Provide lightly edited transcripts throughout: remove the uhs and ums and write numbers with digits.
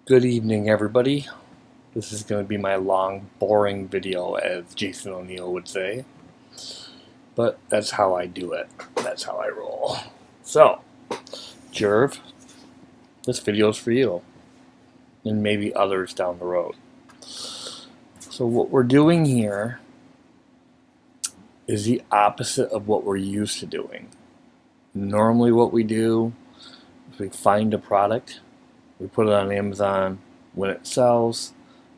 Good evening, everybody. This is going to be my long, boring video, as Jason O'Neill would say. But that's how I do it. That's how I roll. So, Jerv, this video is for you. And maybe others down the road. So what we're doing here is the opposite of what we're used to doing. Normally what we do is we find a product, we put it on Amazon. When it sells,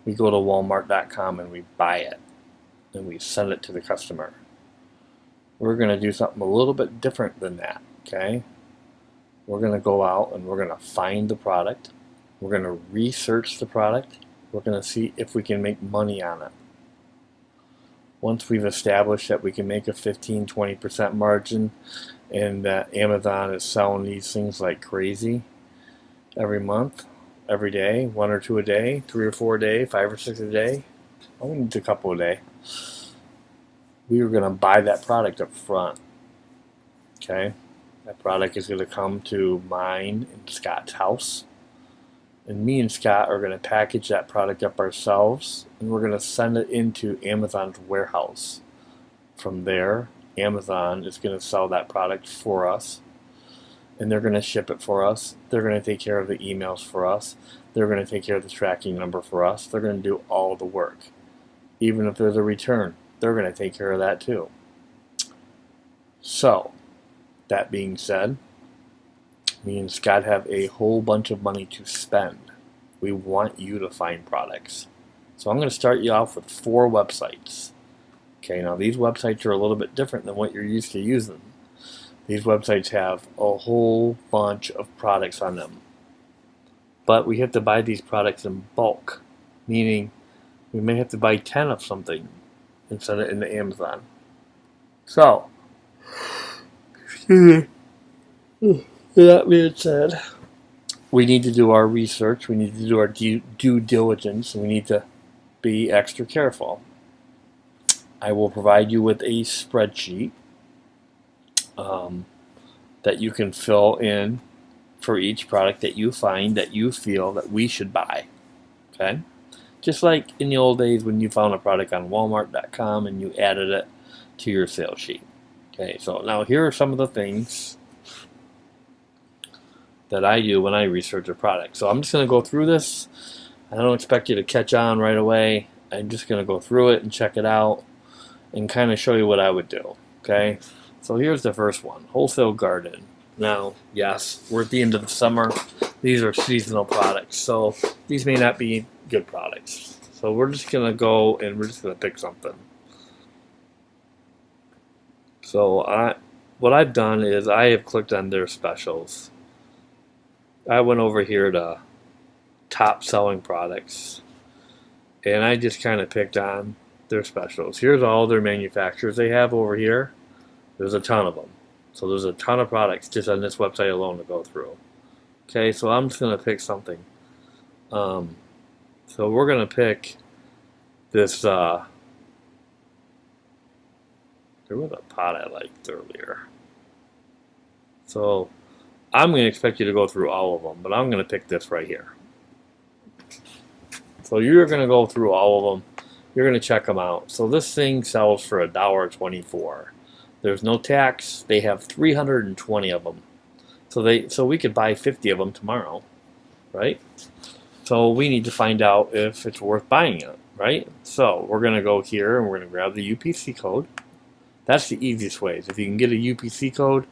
we go to Walmart.com and we buy it. And we send it to the customer. We're going to do something a little bit different than that, okay? We're going to go out and we're going to find the product. We're going to research the product. We're going to see if we can make money on it. Once we've established that we can make a 15-20% margin and that Amazon is selling these things like crazy every month, every day, 1 or 2 a day, 3 or 4 a day, 5 or 6 a day, I need a couple a day. We are going to buy that product up front. Okay? That product is going to come to mine and Scott's house. And me and Scott are going to package that product up ourselves, and we're going to send it into Amazon's warehouse. From there, Amazon is going to sell that product for us, and they're going to ship it for us. They're going to take care of the emails for us. They're going to take care of the tracking number for us. They're going to do all the work. Even if there's a return, they're going to take care of that too. So, that being said, me and Scott have a whole bunch of money to spend. We want you to find products. So I'm going to start you off with 4 websites. Okay, now these websites are a little bit different than what you're used to using. These websites have a whole bunch of products on them. But we have to buy these products in bulk, meaning we may have to buy 10 of something and send it into Amazon. So, that being said, we need to do our research, we need to do our due diligence, and we need to be extra careful. I will provide you with a spreadsheet that you can fill in for each product that you find that you feel that we should buy. Okay? Just like in the old days when you found a product on Walmart.com and you added it to your sales sheet. Okay, so now here are some of the things that I do when I research a product. So I'm just going to go through this. I don't expect you to catch on right away. I'm just going to go through it and check it out and kind of show you what I would do. Okay, so here's the first one, wholesale garden. Now, yes, we're at the end of the summer. These are seasonal products, so these may not be good products. So we're just going to go and we're just going to pick something. So what I've done is I have clicked on their specials. I went over here to top selling products, and I just kind of picked on their specials. Here's all their manufacturers they have over here. There's a ton of them. So there's a ton of products just on this website alone to go through. Okay, so I'm just going to pick something. So we're going to pick this, there was a pot I liked earlier. So I'm going to expect you to go through all of them, but I'm going to pick this right here. So you're going to go through all of them. You're going to check them out. So this thing sells for $1.24. There's no tax. They have 320 of them. So we could buy 50 of them tomorrow, right? So we need to find out if it's worth buying it, right? So we're going to go here and we're going to grab the UPC code. That's the easiest way. If you can get a UPC code,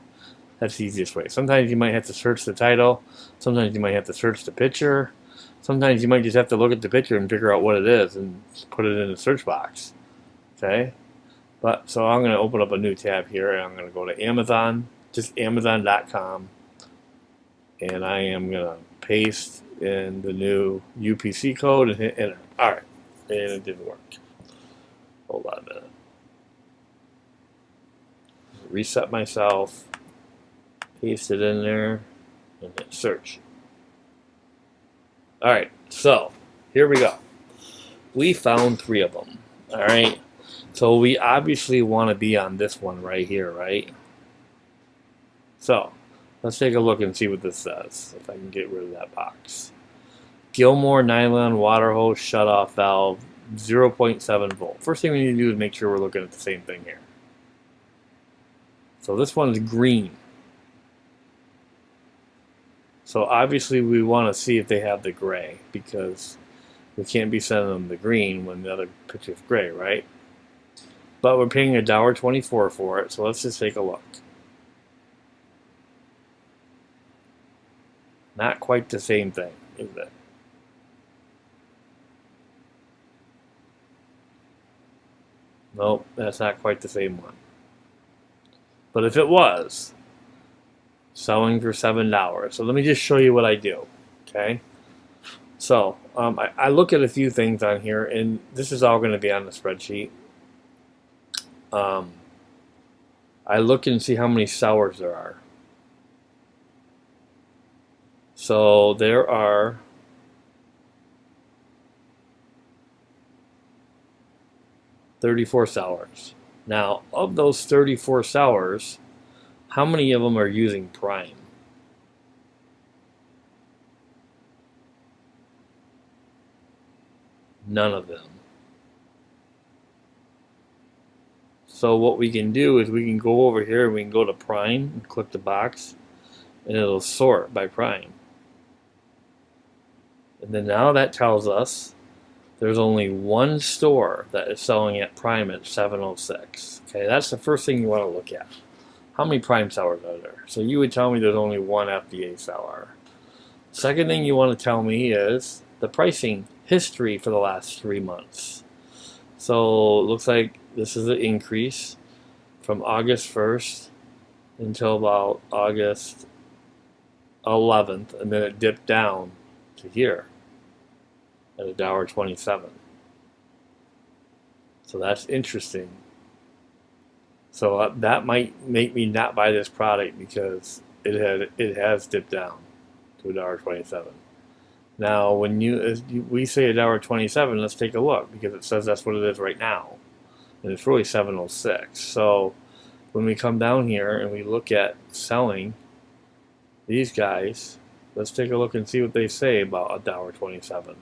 that's the easiest way. Sometimes you might have to search the title. Sometimes you might have to search the picture. Sometimes you might just have to look at the picture and figure out what it is and put it in the search box. Okay? So I'm going to open up a new tab here, and I'm going to go to Amazon, just Amazon.com, and I am going to paste in the new UPC code and hit enter. Alright, and it didn't work. Hold on a minute. Reset myself, paste it in there, and hit search. Alright, so here we go. We found 3 of them. Alright, so we obviously want to be on this one right here, right? So let's take a look and see what this says, if I can get rid of that box. Gilmore nylon water hose shutoff valve, 0.7 volt. First thing we need to do is make sure we're looking at the same thing here. So this one's green. So obviously we want to see if they have the gray, because we can't be sending them the green when the other picture's gray, right? But we're paying $1.24 for it, so let's just take a look. Not quite the same thing, is it? Nope, that's not quite the same one. But if it was, selling for $7. So let me just show you what I do, okay? So I look at a few things on here, and this is all going to be on the spreadsheet. I look and see how many sours there are. So there are 34 sours. Now, of those 34 sours, how many of them are using Prime? None of them. So what we can do is we can go over here and we can go to Prime and click the box, and it'll sort by Prime. And then now that tells us there's only one store that is selling at Prime at 706. Okay, that's the first thing you want to look at. How many Prime sours are there? So you would tell me there's only one FDA sour. Second thing you want to tell me is the pricing history for the last 3 months. So it looks like this is an increase from August 1st until about August 11th, and then it dipped down to here at $1.27. So that's interesting. So that might make me not buy this product because it has dipped down to $1.27. Now, when we say $1.27, let's take a look, because it says that's what it is right now, and it's really 706. So when we come down here and we look at selling these guys, let's take a look and see what they say about $1.27.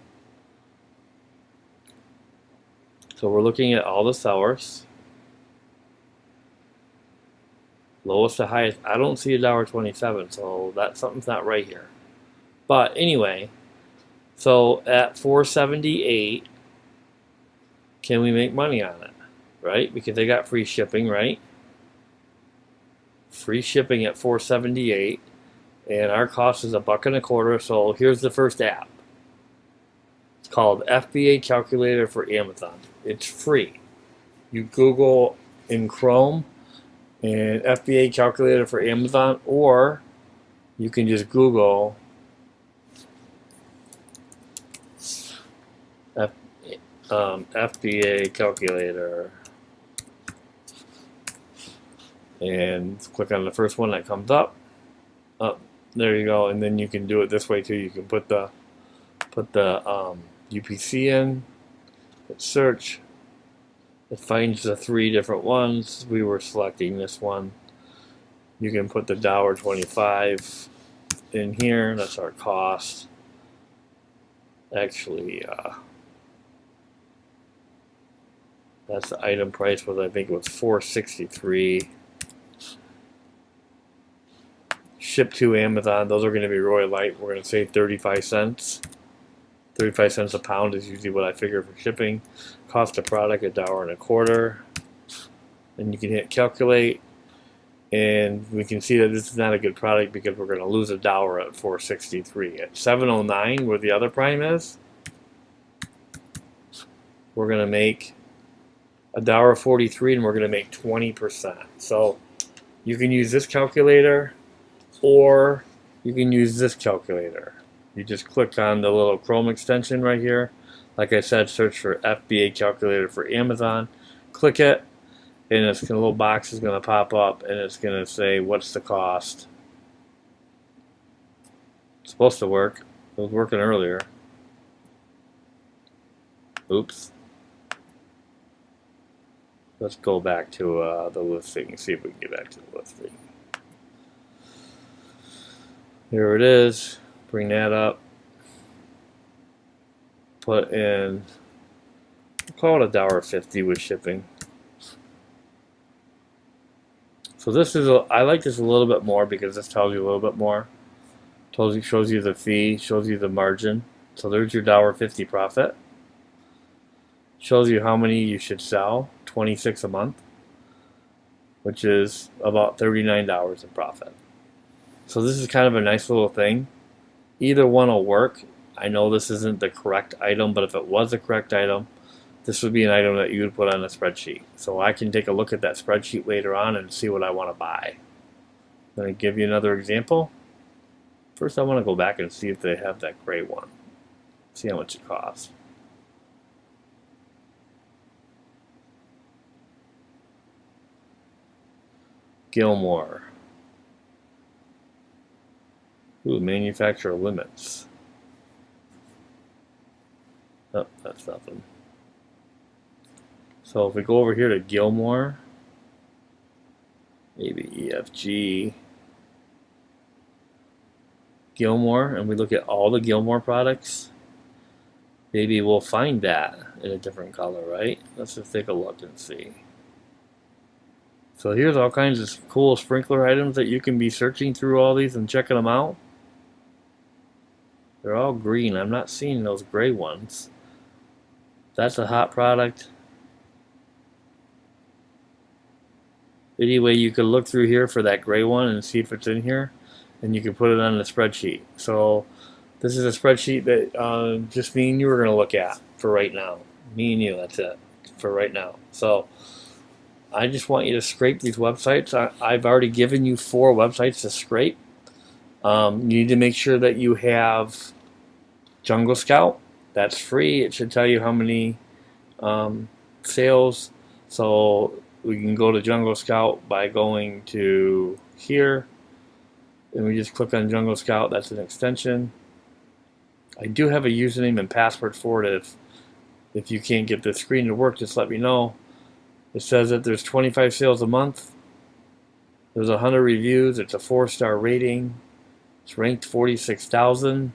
So we're looking at all the sellers. Lowest to highest. I don't see $1.27, so something's not right here. But anyway, so at $4.78, can we make money on it? Right? Because they got free shipping, right? Free shipping at $4.78, and our cost is $1.25. So here's the first app. It's called FBA Calculator for Amazon. It's free. You Google in Chrome and FBA Calculator for Amazon, or you can just Google FBA Calculator and click on the first one that comes up. There you go, and then you can do it this way too. You can put the UPC in, hit search. It finds the 3 different ones. We were selecting this one. You can put the $1.25 in here. That's our cost. Actually, that's the item price, was I think it was $4.63. Shipped to Amazon. Those are going to be really light. We're going to save 35 cents. 35 cents a pound is usually what I figure for shipping. Cost of product $1.25. And you can hit calculate, and we can see that this is not a good product because we're going to lose $1 at $4.63. At $7.09, where the other Prime is, we're going to make $1.43, and we're going to make 20%. So you can use this calculator, or you can use this calculator. You just click on the little Chrome extension right here. Like I said, search for FBA Calculator for Amazon. Click it, and a little box is going to pop up, and it's going to say, what's the cost? It's supposed to work. It was working earlier. Oops. Let's go back to the listing and see if we can get back to the listing. Here it is. Bring that up. put in, call it $1.50 with shipping. So this is, I like this a little bit more because this tells you a little bit more. Shows you the fee, shows you the margin. So there's your $1.50 profit. Shows you how many you should sell, 26 a month, which is about $39 in profit. So this is kind of a nice little thing. Either one will work. I know this isn't the correct item, but if it was the correct item, this would be an item that you would put on a spreadsheet. So I can take a look at that spreadsheet later on and see what I want to buy. I'm going to give you another example. First, I want to go back and see if they have that gray one. See how much it costs. Gilmore. Ooh, manufacturer limits. Oh, that's nothing. So if we go over here to Gilmore, maybe EFG, Gilmore, and we look at all the Gilmore products, maybe we'll find that in a different color, right? Let's just take a look and see. So here's all kinds of cool sprinkler items that you can be searching through all these and checking them out. They're all green. I'm not seeing those gray ones. That's a hot product. Anyway, you could look through here for that gray one and see if it's in here, and you can put it on the spreadsheet. So this is a spreadsheet that just me and you are going to look at for right now. Me and you, that's it for right now. So I just want you to scrape these websites. I've already given you 4 websites to scrape. You need to make sure that you have Jungle Scout. That's free. It should tell you how many sales. So we can go to Jungle Scout by going to here, and we just click on Jungle Scout. That's an extension. I do have a username and password for it. If you can't get the screen to work, just let me know. It says that there's 25 sales a month. There's 100 reviews. It's a 4-star rating. It's ranked 46,000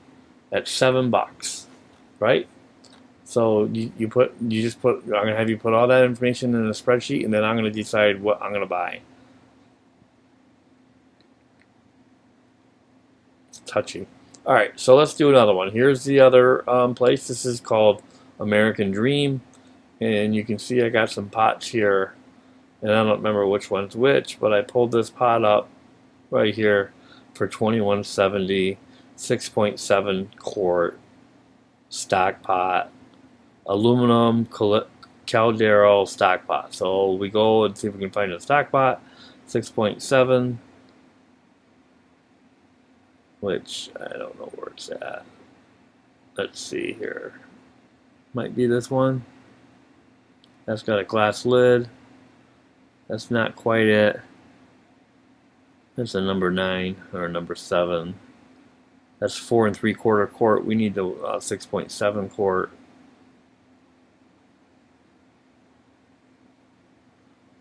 at $7, right? So I'm gonna have you put all that information in a spreadsheet, and then I'm gonna decide what I'm gonna buy. It's touchy. All right, so let's do another one. Here's the other place. This is called American Dream, and you can see I got some pots here, and I don't remember which one's which, but I pulled this pot up right here for $21.70, 6.7 quart stock pot, aluminum Caldero stock pot. So we go and see if we can find a stock pot, 6.7, which I don't know where it's at. Let's see here. Might be this one. That's got a glass lid. That's not quite it. That's a number 9 or number 7. That's 4 3/4 quart. We need the 6.7 quart.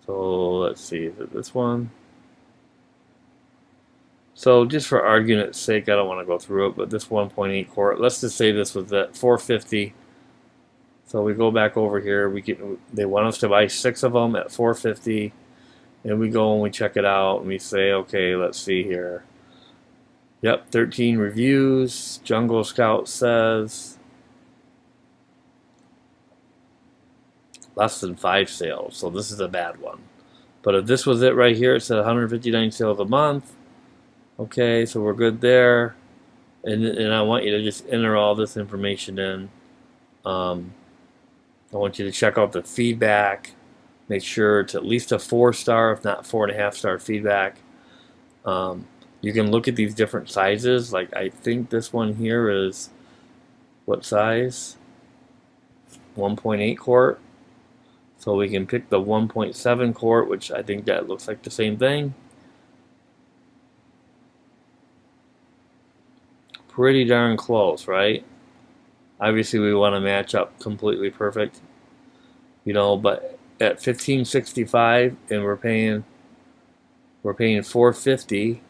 So let's see, is it this one? So just for argument's sake, I don't want to go through it, but this 1.8 quart, let's just say this was at $4.50. So we go back over here. They want us to buy 6 of them at $4.50, and we go and we check it out, and we say, okay, let's see here. Yep, 13 reviews. Jungle Scout says less than 5 sales, so this is a bad one. But if this was it right here, it said 159 sales a month. Okay, so we're good there. And I want you to just enter all this information in. I want you to check out the feedback. Make sure it's at least a 4-star, if not 4.5-star feedback. You can look at these different sizes. Like I think this one here is what size? 1.8 quart. So we can pick the 1.7 quart, which I think that looks like the same thing. Pretty darn close, right? Obviously we want to match up completely perfect, you know, but at $15.65 and we're paying $4.50.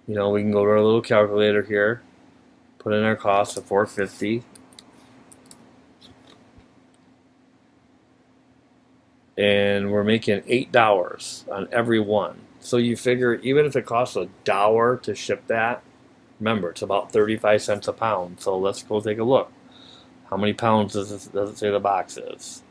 You know, we can go to our little calculator here, put in our cost of $4.50. and we're making $8 on every one. So you figure even if it costs $1 to ship that, remember it's about 35 cents a pound. So let's go take a look. How many pounds does it say the box is?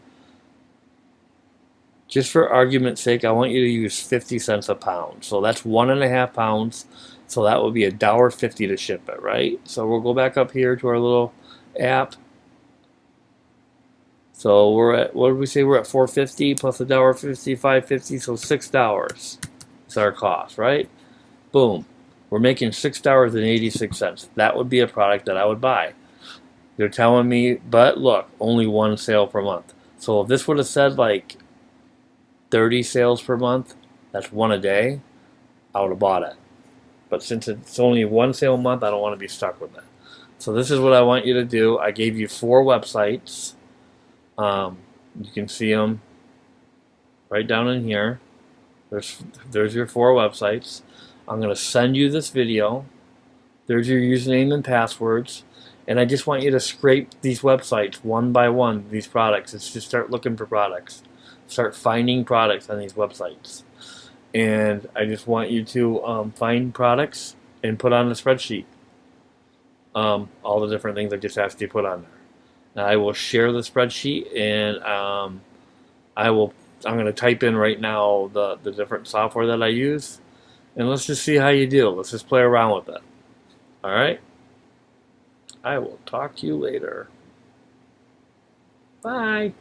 Just for argument's sake, I want you to use 50 cents a pound. So that's 1.5 pounds. So that would be $1.50 to ship it, right? So we'll go back up here to our little app. So we're at, what did we say? We're at $4.50 plus $1.50, $5.50, so $6 is our cost, right? Boom. We're making $6.86. That would be a product that I would buy. They're telling me, but look, only one sale per month. So if this would have said like 30 sales per month, that's one a day, I would have bought it. But since it's only one sale a month, I don't want to be stuck with it. So this is what I want you to do. I gave you 4 websites. You can see them right down in here. There's your 4 websites. I'm going to send you this video. There's your username and passwords. And I just want you to scrape these websites one by one, these products. It's just start looking for products. Start finding products on these websites. And I just want you to find products and put on a spreadsheet. All the different things I just asked you to put on there. Now I will share the spreadsheet, and I'm going to type in right now the different software that I use, and let's just see how you do. Let's just play around with it. All right? I will talk to you later. Bye.